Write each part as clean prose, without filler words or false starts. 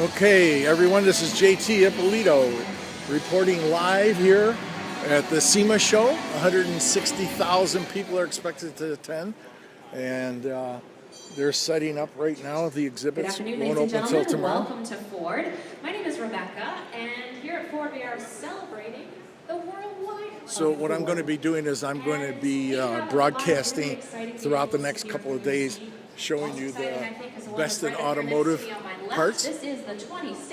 Okay, everyone, this is JT Ippolito reporting live here at the SEMA show. 160,000 people are expected to attend, and they're setting up right now. The exhibits won't open until tomorrow. Welcome to Ford. My name is Rebecca, and here at Ford we are celebrating the worldwide. So what I'm going to be doing is I'm going to be broadcasting throughout the next couple of days, showing you the best in automotive parts,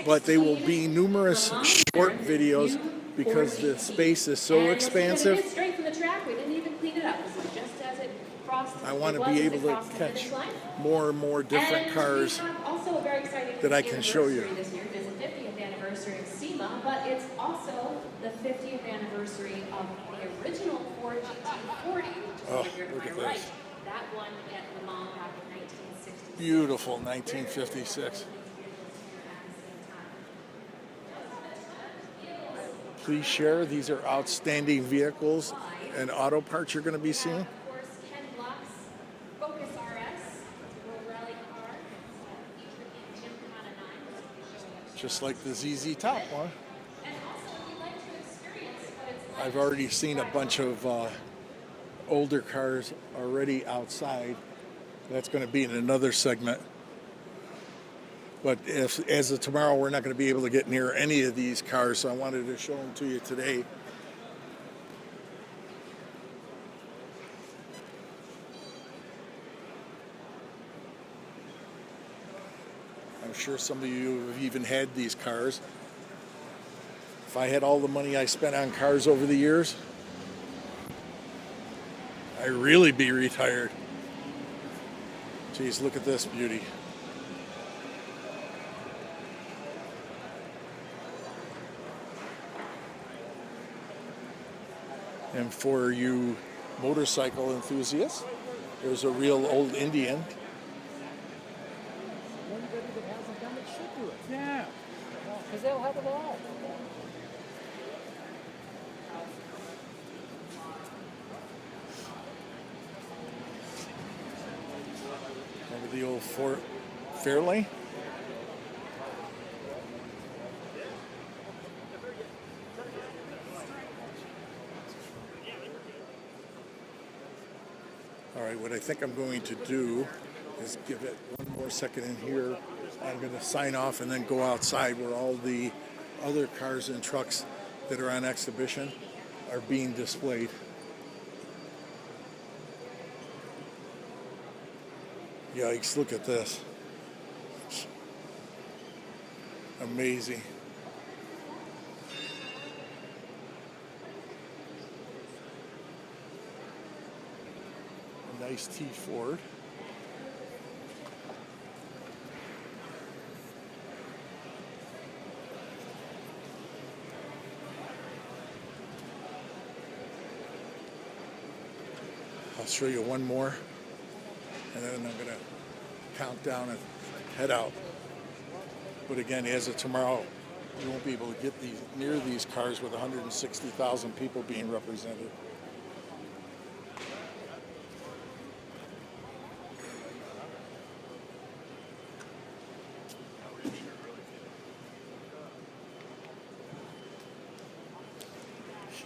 but they will be numerous short videos because the space is so expansive. I want to be able to catch more and more different cars that I can show you. This year is the 50th anniversary of SEMA, but it's also the 50th anniversary of the original Ford GT40. Oh, look at this. That one at Le Mans back in 1966. Beautiful 1956. Please share. These are outstanding vehicles and auto parts you're going to be seeing. Just like the ZZ Top one. I've already seen a bunch of older cars already outside. That's going to be in another segment. But as of tomorrow, we're not going to be able to get near any of these cars, so I wanted to show them to you today. I'm sure some of you have even had these cars. If I had all the money I spent on cars over the years, I'd really be retired. Geez, look at this beauty. And for you motorcycle enthusiasts, there's a real old Indian. Anybody that hasn't done it should do it. Yeah. Because they'll have it all. Remember the old Fort Fairlane? All right, what I think I'm going to do is give it one more second in here. I'm going to sign off and then go outside where all the other cars and trucks that are on exhibition are being displayed. Yikes, look at this. Amazing. A nice T Ford. I'll show you one more, and then I'm going to count down and head out. But again, as of tomorrow, you won't be able to get near these cars with 160,000 people being represented.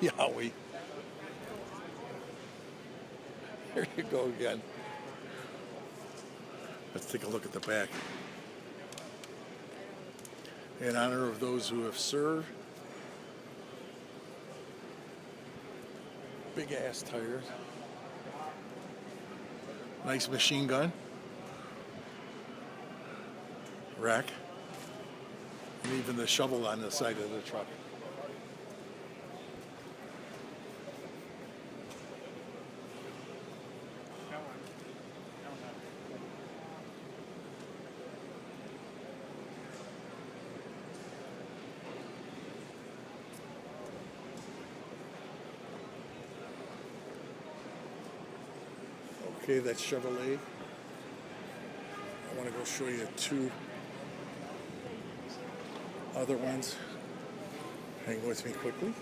Yowie. Here you go again. Let's take a look at the back. In honor of those who have served. Big ass tires. Nice machine gun. Rack. And even the shovel on the side of the truck. Okay, that's Chevrolet. I want to go show you two other ones. Hang with me quickly.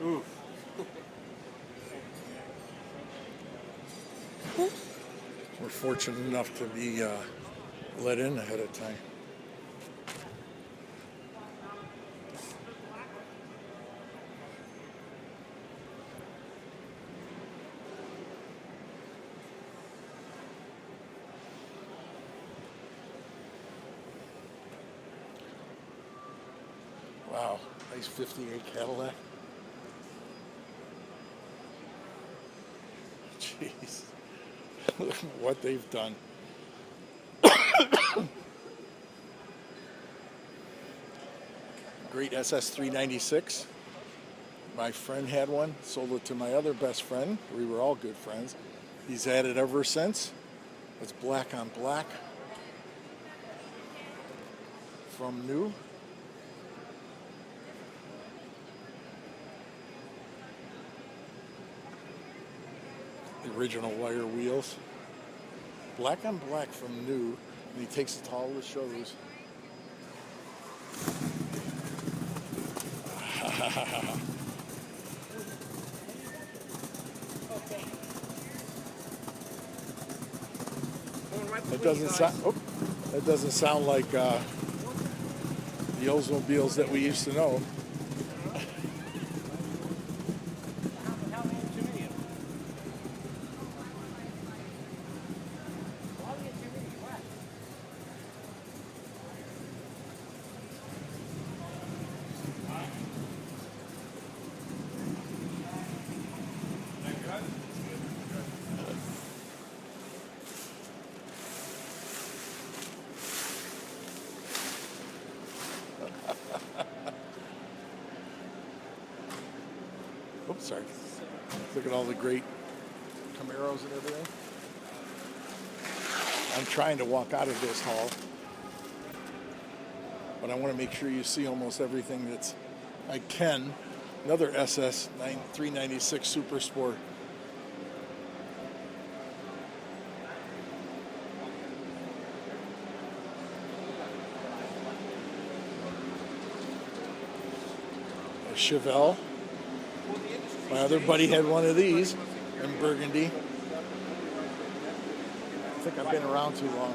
Ooh. We're fortunate enough to be let in ahead of time. Wow, nice 58 Cadillac. Jeez, look at what they've done. Great SS 396. My friend had one, sold it to my other best friend. We were all good friends. He's had it ever since. It's black on black. From new. The original wire wheels. Black on black from new. And he takes it to all the shows. That doesn't sound. Oh, that doesn't sound like the Oldsmobiles that we used to know. Oops, sorry. Look at all the great Camaros and everything. I'm trying to walk out of this hall, but I want to make sure you see almost everything that's I can. Another SS 396 Super Sport. A Chevelle. My other buddy had one of these in Burgundy. I think I've been around too long.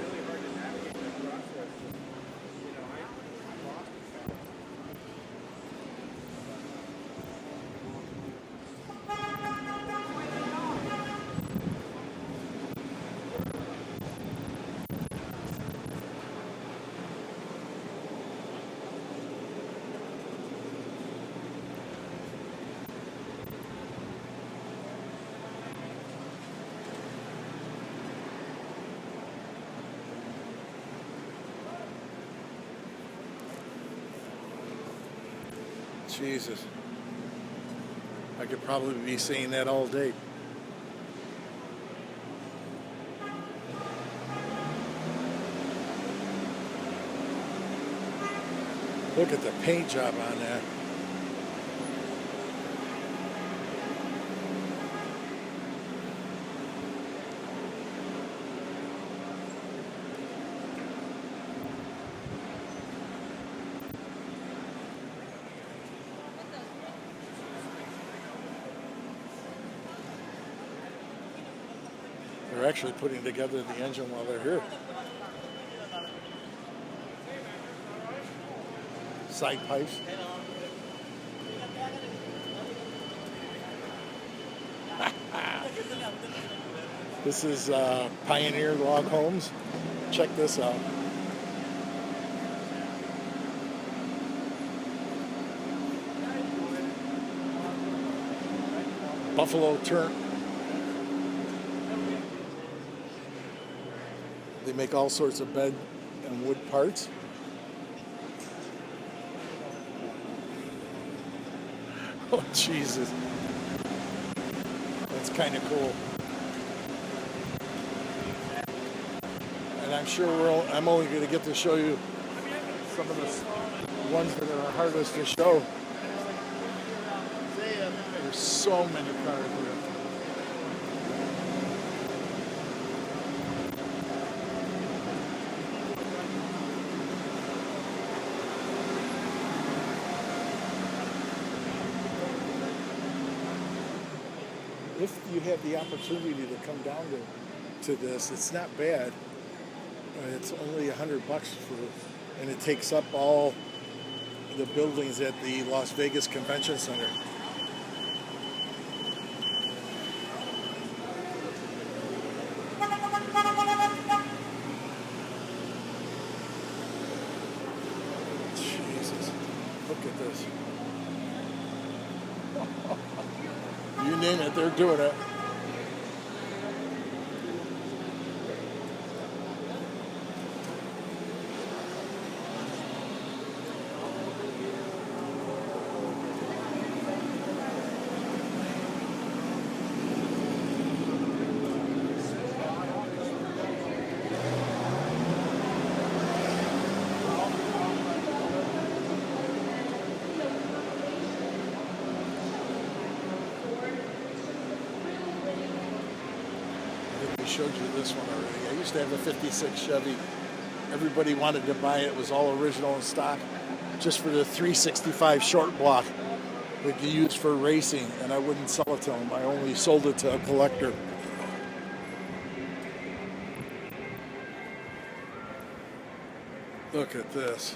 Jesus. I could probably be saying that all day. Look at the paint job on that. They're actually putting together the engine while they're here. Side pipes. This is Pioneer Log Homes. Check this out. Buffalo turn. They make all sorts of bed and wood parts. Oh, Jesus. That's kind of cool. And I'm sure I'm only going to get to show you some of the ones that are hardest to show. There's so many cars here. If you have the opportunity to come down to this, it's not bad. It's only $100 and it takes up all the buildings at the Las Vegas Convention Center. Jesus, look at at this. You name it, they're doing it. I showed you this one already. I used to have a 56 Chevy. Everybody wanted to buy it. It was all original in stock, just for the 365 short block that you use for racing, and I wouldn't sell it to them. I only sold it to a collector. Look at this.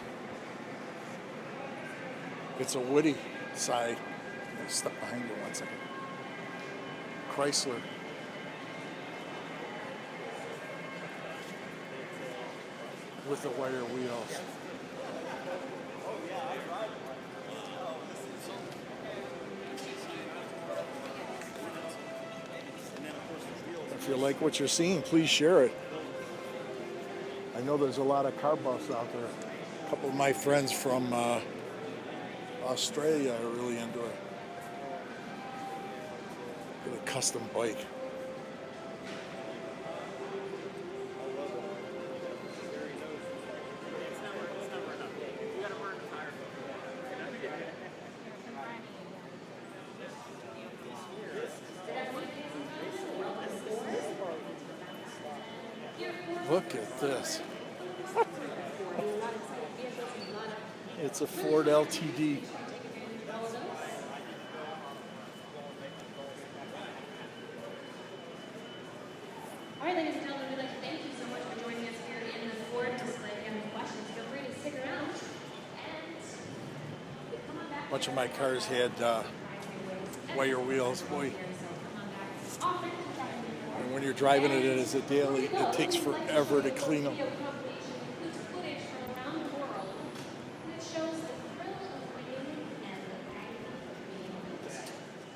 It's a Woody side. I'm gonna step behind you 1 second. Chrysler. With the wire wheels. If you like what you're seeing, please share it. I know there's a lot of car buffs out there. A couple of my friends from Australia are really into it. Get a custom bike. Look at this. It's a Ford LTD. All right, ladies and gentlemen, we'd like to thank you so much for joining us here in the Ford display. If you have any questions, feel free to stick around. And come on back. A bunch of my cars had wire wheels. Boy. And when you're driving it as a daily, it takes forever to clean them.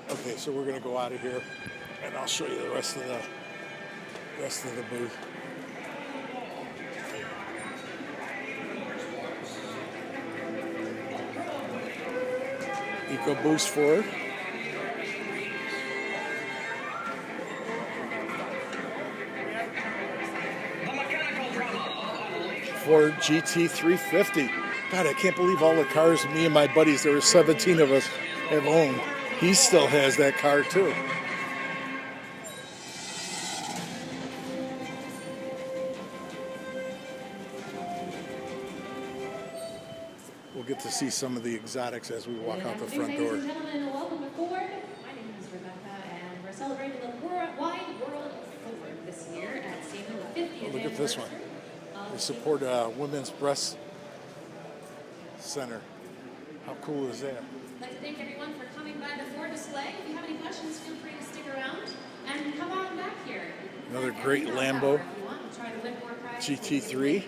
Okay, so we're going to go out of here, and I'll show you the rest of the booth. EcoBoost Ford. Ford GT350. God, I can't believe all the cars me and my buddies, there were 17 of us, have owned. He still has that car too. We'll get to see some of the exotics as we walk out the front door. Ladies and gentlemen, welcome to Ford. My name is Rebecca, and we're celebrating the wide world of Ford this year at SEMA, the 50th Look at this one. They support a women's breast center. How cool is that? I'd like to thank everyone for coming by the Ford display. If you have any questions, feel free to stick around and come on back here. Another great Lambo GT3.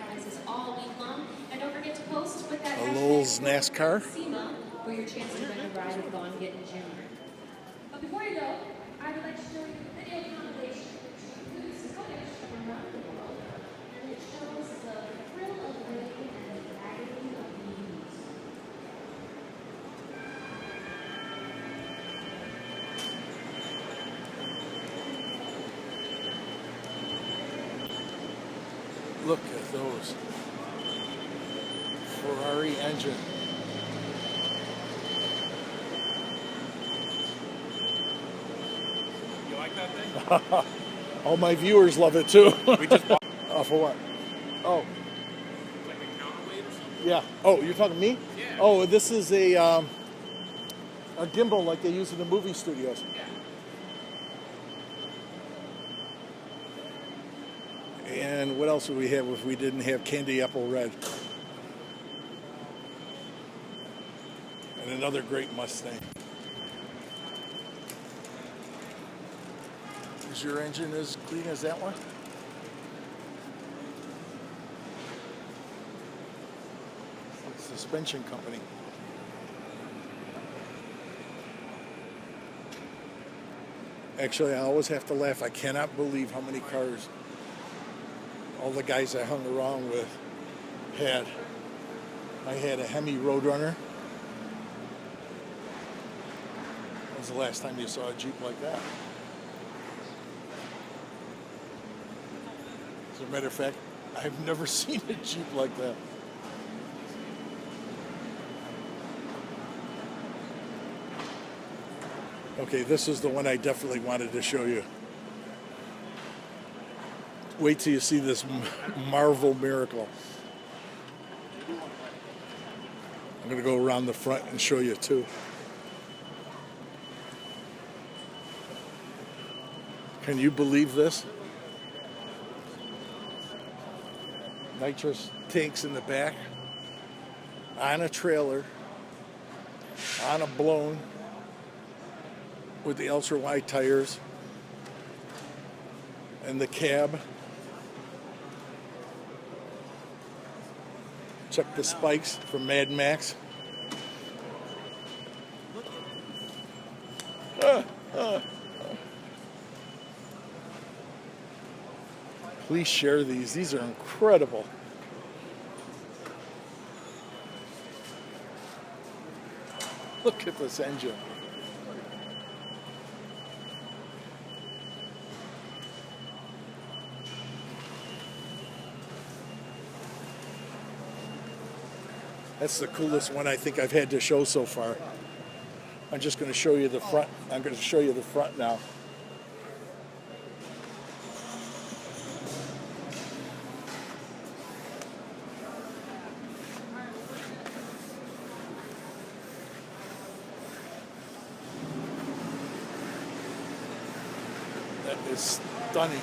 All week long. And don't forget to post with that A Lowell's NASCAR. SEMA for your chance to win a ride with Vaughn Gittin Jr. But before you go, I would like to show you a video compilation which includes footage from around the world, and it shows the thrill of living and the agony of being used. Look at those. Ferrari engine. You like that thing? All my viewers love it too. We just bought For what? Oh, like a counterweight or something. yeah. Oh, you're talking to me? Yeah. Oh, this is a gimbal like they use in the movie studios. And what else would we have if we didn't have Candy Apple Red? And another great Mustang. Is your engine as clean as that one? It's the suspension company. Actually, I always have to laugh. I cannot believe how many cars all the guys I hung around with had. I had a Hemi Roadrunner. When was the last time you saw a Jeep like that? As a matter of fact, I've never seen a Jeep like that. Okay, this is the one I definitely wanted to show you. Wait till you see this Marvel miracle. I'm going to go around the front and show you too. Can you believe this? Nitrous tanks in the back, on a trailer, on a blown, with the ultra wide tires, and the cab. Check the spikes from Mad Max. Please share these. These are incredible. Look at this engine. That's the coolest one I think I've had to show so far. I'm just going to show you the front. I'm going to show you the front now. That is stunning.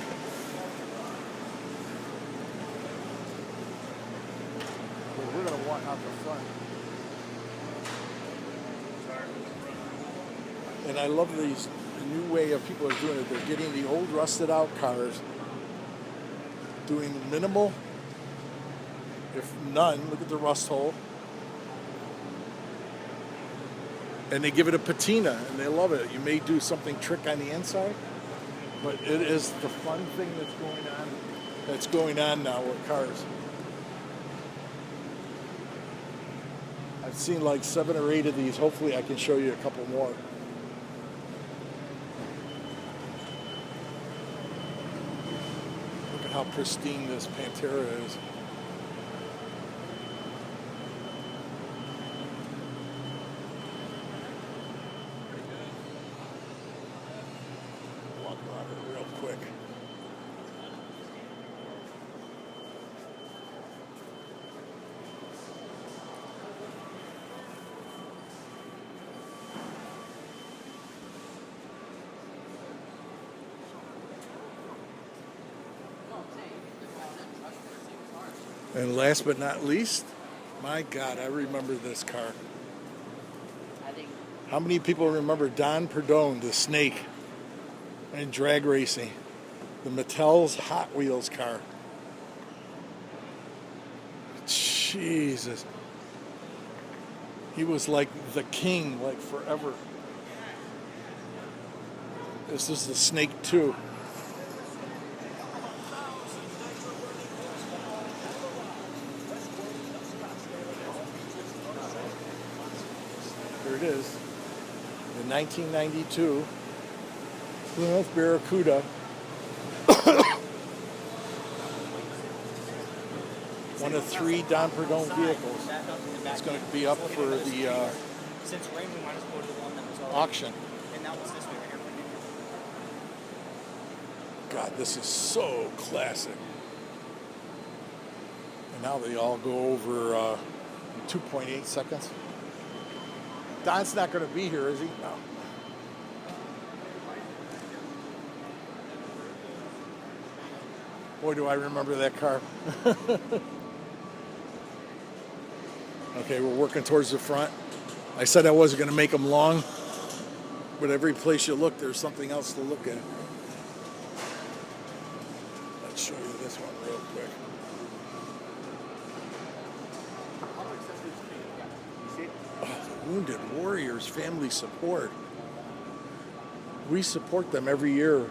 We're going to walk out the front. And I love the new way of people are doing it. They're getting the old rusted out cars, doing minimal, if none, look at the rust hole. And they give it a patina and they love it. You may do something trick on the inside, but it is the fun thing that's going on now with cars. I've seen like 7 or 8 of these. Hopefully I can show you a couple more. Look at how pristine this Pantera is. Walk around it real quick. And last but not least, my God, I remember this car. How many people remember Don Perdone, the Snake, in drag racing? The Mattel's Hot Wheels car. Jesus. He was like the king, like forever. This is the Snake 2. Here it is, the 1992 Plymouth Barracuda. One of 3 Don Perdone vehicles. It's going to be up for the auction. God, this is so classic. And now they all go over in 2.8 seconds. Don's not going to be here, is he? No. Boy, do I remember that car. Okay, we're working towards the front. I said I wasn't going to make them long, but every place you look, there's something else to look at. Let's show you this one real quick. Oh, the Wounded Warriors Family Support. we support them every year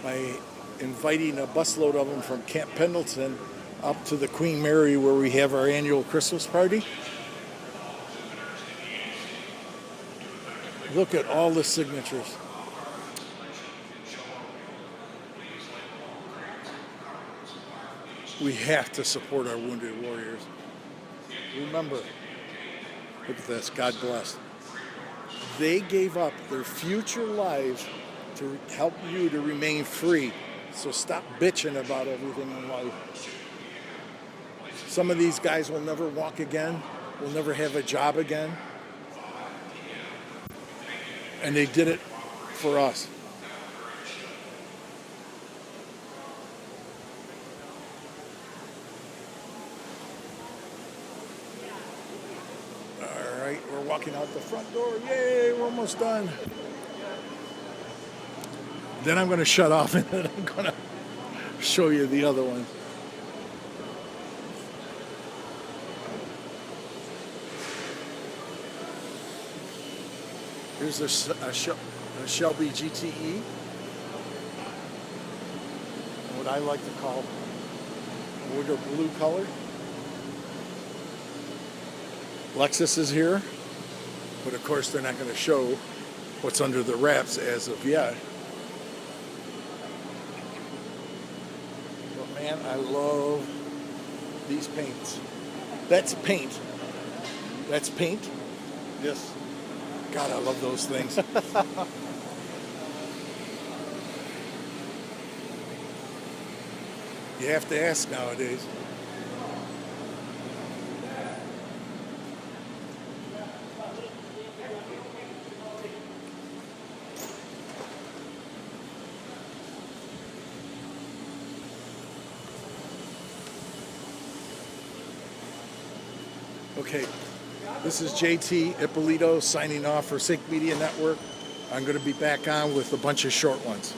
by inviting a busload of them from Camp Pendleton up to the Queen Mary where we have our annual Christmas party. Look at all the signatures. We have to support our wounded warriors. Remember, look at this, God bless. They gave up their future lives to help you to remain free. So stop bitching about everything in life. Some of these guys will never walk again, will never have a job again. And they did it for us. All right, we're walking out the front door. Yay, we're almost done. Then I'm going to shut off and then I'm going to show you the other one. Here's a Shelby GTE, what I like to call wood or blue color. Lexus is here, but of course they're not going to show what's under the wraps as of yet. But man, I love these paints. That's paint. That's paint? Yes. God, I love those things. You have to ask nowadays. Okay. This is JT Ippolito signing off for Sync Media Network. I'm going to be back on with a bunch of short ones.